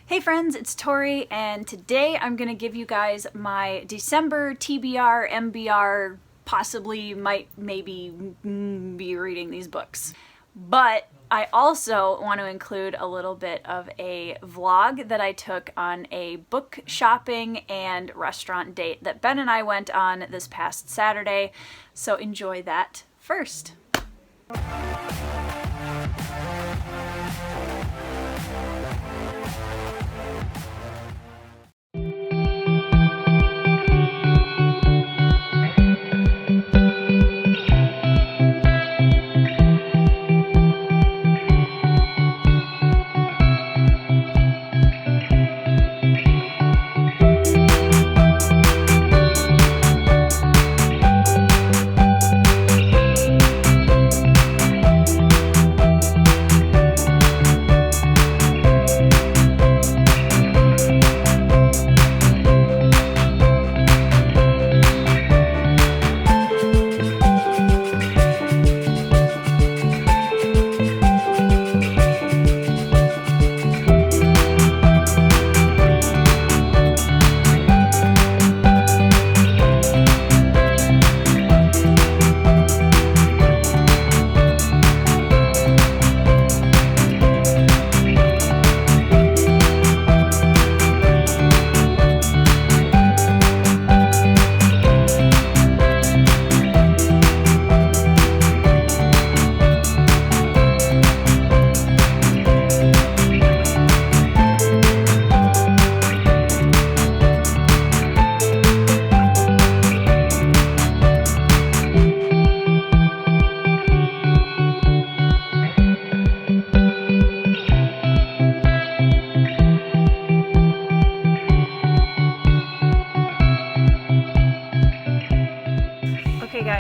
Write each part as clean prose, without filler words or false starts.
Hey friends, it's Tori, and today I'm going to give you guys my December TBR, MBR, possibly maybe be reading these books. But I also want to include a little bit of a vlog that I took on a book shopping and restaurant date that Ben and I went on this past Saturday, so enjoy that first.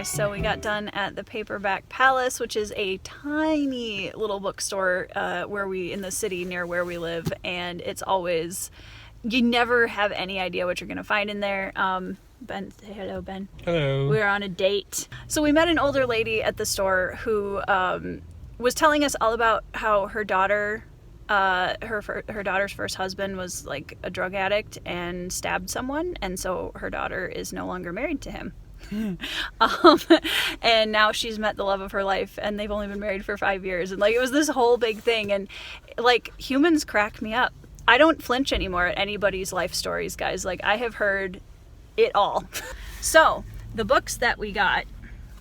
So we got done at the Paperback Palace, which is a tiny little bookstore in the city near where we live, and it's always, you never have any idea what you're gonna find in there. Ben, say hello, Ben. Hello. We were on a date. So we met an older lady at the store who was telling us all about how her daughter, her daughter's first husband was like a drug addict and stabbed someone, and so her daughter is no longer married to him. And now she's met the love of her life, and they've only been married for 5 years, and like it was this whole big thing, and like humans crack me up. I don't flinch anymore at anybody's life stories, guys. Like I have heard it all. So the books that we got,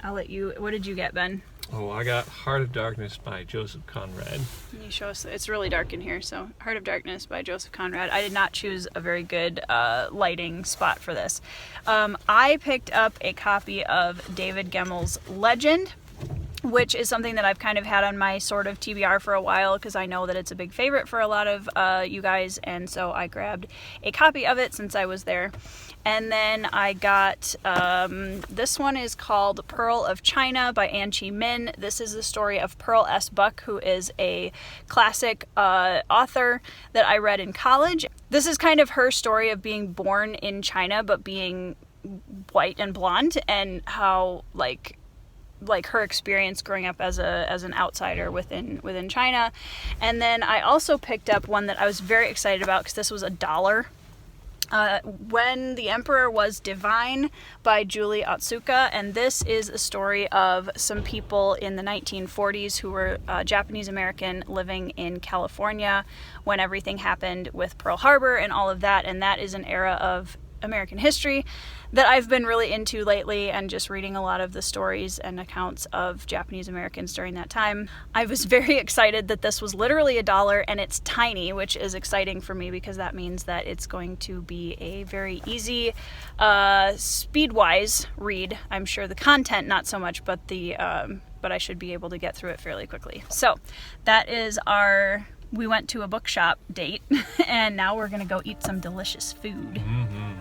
I'll let you, what did you get, Ben? Oh, I got Heart of Darkness by Joseph Conrad. Can you show us? It's really dark in here, so Heart of Darkness by Joseph Conrad. I did not choose a very good lighting spot for this. I picked up a copy of David Gemmell's Legend, which is something that I've kind of had on my sort of TBR for a while because I know that it's a big favorite for a lot of you guys, and so I grabbed a copy of it since I was there. And then I got, this one is called Pearl of China by An Chi Min. This is the story of Pearl S. Buck, who is a classic author that I read in college. This is kind of her story of being born in China, but being white and blonde, and how, like her experience growing up as an outsider within China. And then I also picked up one that I was very excited about because this was $1. When the Emperor Was Divine by Julie Otsuka, and this is a story of some people in the 1940s who were Japanese American living in California when everything happened with Pearl Harbor and all of that, and that is an era of American history that I've been really into lately, and just reading a lot of the stories and accounts of Japanese Americans during that time. I was very excited that this was literally $1 and it's tiny, which is exciting for me because that means that it's going to be a very easy, speed-wise read. I'm sure the content not so much, but but I should be able to get through it fairly quickly. So that is we went to a bookshop date, and now we're gonna go eat some delicious food. Mm-hmm.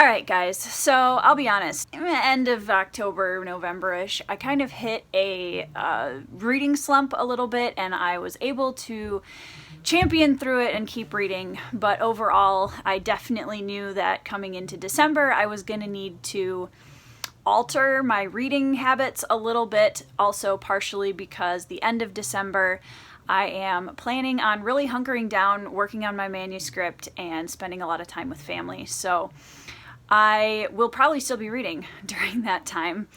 Alright guys, so I'll be honest, end of October, November-ish, I kind of hit a reading slump a little bit, and I was able to champion through it and keep reading, but overall I definitely knew that coming into December I was going to need to alter my reading habits a little bit, also partially because the end of December I am planning on really hunkering down, working on my manuscript, and spending a lot of time with family. So I will probably still be reading during that time,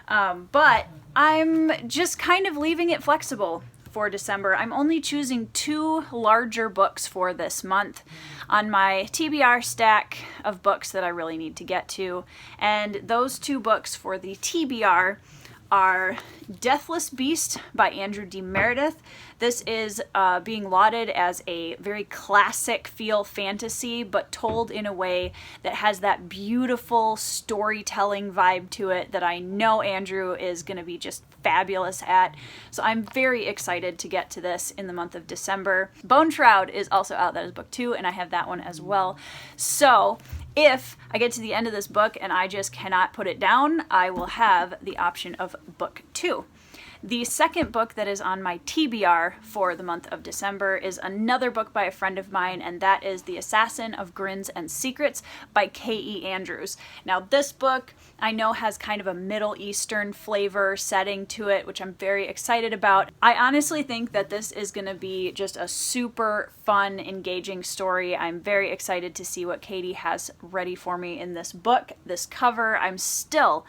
but I'm just kind of leaving it flexible for December. I'm only choosing 2 larger books for this month on my TBR stack of books that I really need to get to, and those 2 books for the TBR are Deathless Beast by Andrew D. Meredith. This is being lauded as a very classic feel fantasy, but told in a way that has that beautiful storytelling vibe to it that I know Andrew is going to be just fabulous at. So I'm very excited to get to this in the month of December. Bone Shroud is also out. That is book 2, and I have that one as well. So if I get to the end of this book and I just cannot put it down, I will have the option of book 2. The second book that is on my TBR for the month of December is another book by a friend of mine, and that is The Assassin of Grins and Secrets by K.E. Andrews. Now this book I know has kind of a Middle Eastern flavor setting to it, which I'm very excited about. I honestly think that this is going to be just a super fun, engaging story. I'm very excited to see what Katie has ready for me in this book. This cover, I'm still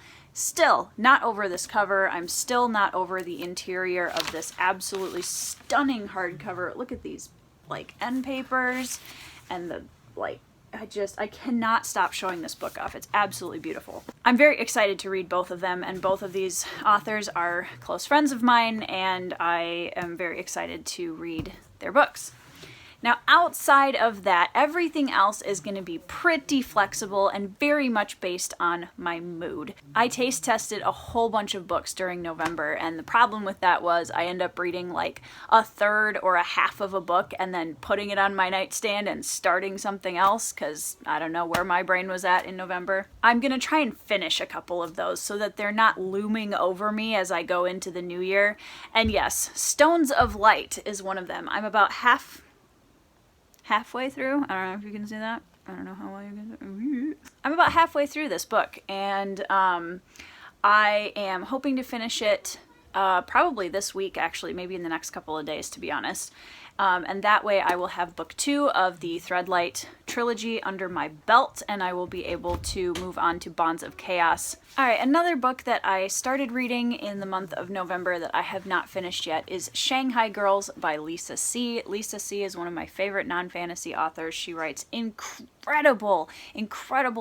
not over this cover. I'm still not over the interior of this absolutely stunning hardcover. Look at these like end papers and the like. I cannot stop showing this book off. It's absolutely beautiful. I'm very excited to read both of them, and both of these authors are close friends of mine, and I am very excited to read their books. Now, outside of that, everything else is going to be pretty flexible and very much based on my mood. I taste tested a whole bunch of books during November, and the problem with that was I end up reading like a third or a half of a book and then putting it on my nightstand and starting something else because I don't know where my brain was at in November. I'm going to try and finish a couple of those so that they're not looming over me as I go into the new year. And yes, Stones of Light is one of them. I'm about halfway through. I don't know if you can see that. I don't know how well you can see. I'm about halfway through this book, and I am hoping to finish it probably this week, actually, maybe in the next couple of days, to be honest. And that way I will have book 2 of the Threadlight trilogy under my belt, and I will be able to move on to Bonds of Chaos. Alright, another book that I started reading in the month of November that I have not finished yet is Shanghai Girls by Lisa C. Lisa C. is one of my favorite non-fantasy authors. She writes incredible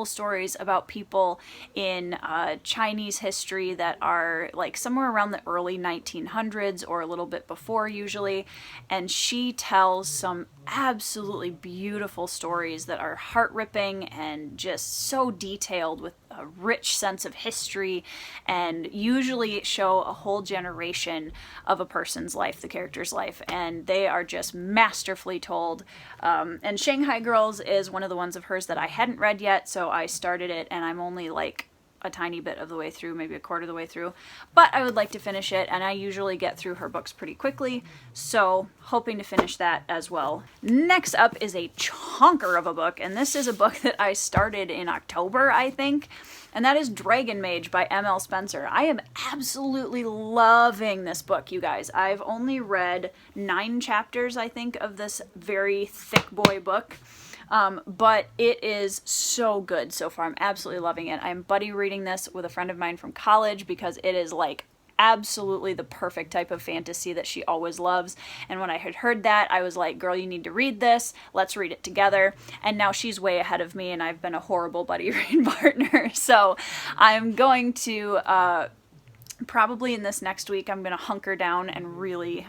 stories about people in Chinese history that are like somewhere around the early 1900s or a little bit before usually, and she tells some absolutely beautiful stories that are heart-ripping and just so detailed with a rich sense of history, and usually show a whole generation of a person's life, the character's life, and they are just masterfully told. And Shanghai Girls is one of the ones of hers that I hadn't read yet, so I started it, and I'm only like a tiny bit of the way through, maybe a quarter of the way through, but I would like to finish it, and I usually get through her books pretty quickly, so hoping to finish that as well. Next up is a chonker of a book, and this is a book that I started in October, I think, and that is Dragon Mage by M.L. Spencer. I am absolutely loving this book, you guys. I've only read 9 chapters, I think, of this very thick boy book. But it is so good so far. I'm absolutely loving it. I'm buddy reading this with a friend of mine from college because it is like absolutely the perfect type of fantasy that she always loves. And when I had heard that, I was like, girl, you need to read this. Let's read it together. And now she's way ahead of me, and I've been a horrible buddy read partner. So I'm going to Probably in this next week, I'm going to hunker down and really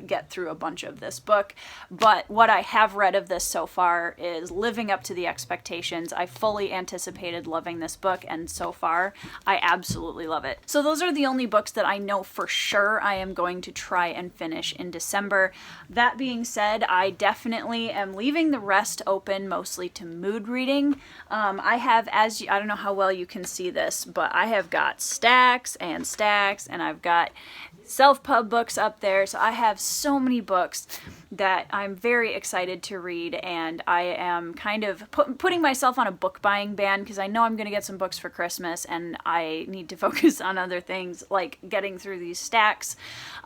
get through a bunch of this book. But what I have read of this so far is living up to the expectations. I fully anticipated loving this book, and so far, I absolutely love it. So those are the only books that I know for sure I am going to try and finish in December. That being said, I definitely am leaving the rest open, mostly to mood reading. I have, I don't know how well you can see this, but I have got stacks and stacks, and I've got self-pub books up there, so I have so many books that I'm very excited to read, and I am kind of putting myself on a book buying ban because I know I'm going to get some books for Christmas, and I need to focus on other things like getting through these stacks.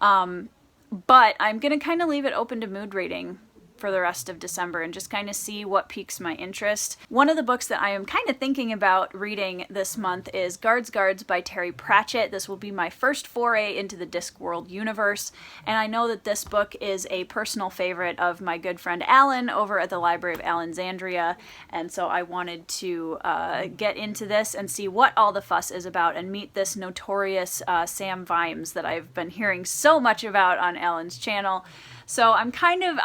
But I'm going to kind of leave it open to mood reading for the rest of December and just kind of see what piques my interest. One of the books that I am kind of thinking about reading this month is Guards by Terry Pratchett. This will be my first foray into the Discworld universe, and I know that this book is a personal favorite of my good friend Alan over at the Library of Alexandria, and so I wanted to get into this and see what all the fuss is about and meet this notorious Sam Vimes that I've been hearing so much about on Alan's channel. So I'm kind of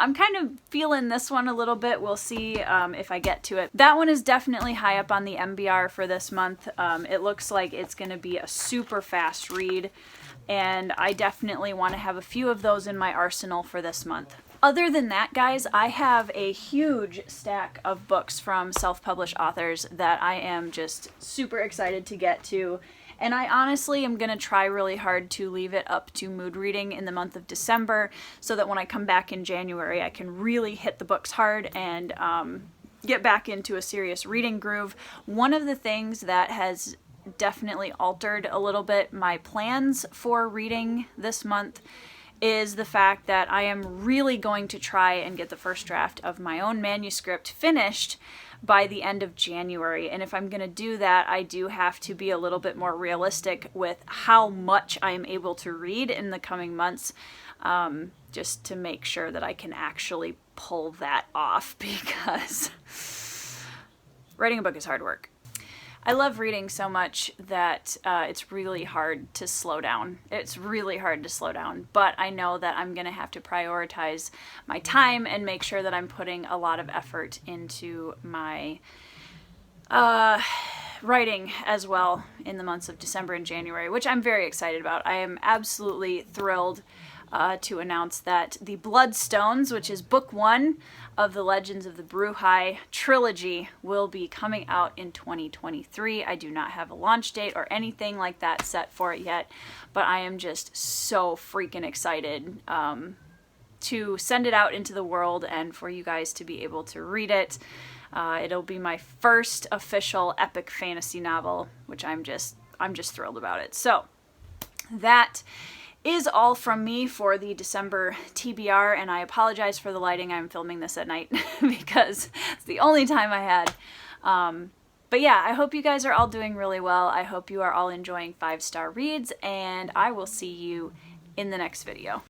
feeling this one a little bit. We'll see if I get to it. That one is definitely high up on the MBR for this month. It looks like it's going to be a super fast read, and I definitely want to have a few of those in my arsenal for this month. Other than that, guys, I have a huge stack of books from self-published authors that I am just super excited to get to. And I honestly am going to try really hard to leave it up to mood reading in the month of December so that when I come back in January, I can really hit the books hard and get back into a serious reading groove. One of the things that has definitely altered a little bit my plans for reading this month is the fact that I am really going to try and get the first draft of my own manuscript finished by the end of January. And if I'm going to do that, I do have to be a little bit more realistic with how much I'm able to read in the coming months, just to make sure that I can actually pull that off, because writing a book is hard work. I love reading so much that it's really hard to slow down. It's really hard to slow down, but I know that I'm going to have to prioritize my time and make sure that I'm putting a lot of effort into my writing as well in the months of December and January, which I'm very excited about. I am absolutely thrilled to announce that the Bloodstones, which is book 1 of the Legends of the Bruhai trilogy, will be coming out in 2023. I do not have a launch date or anything like that set for it yet, but I am just so freaking excited to send it out into the world and for you guys to be able to read it. It'll be my first official epic fantasy novel, which I'm just thrilled about it. So that is all from me for the December TBR, and I apologize for the lighting. I'm filming this at night because it's the only time I had. But yeah, I hope you guys are all doing really well. I hope you are all enjoying 5-star reads, and I will see you in the next video.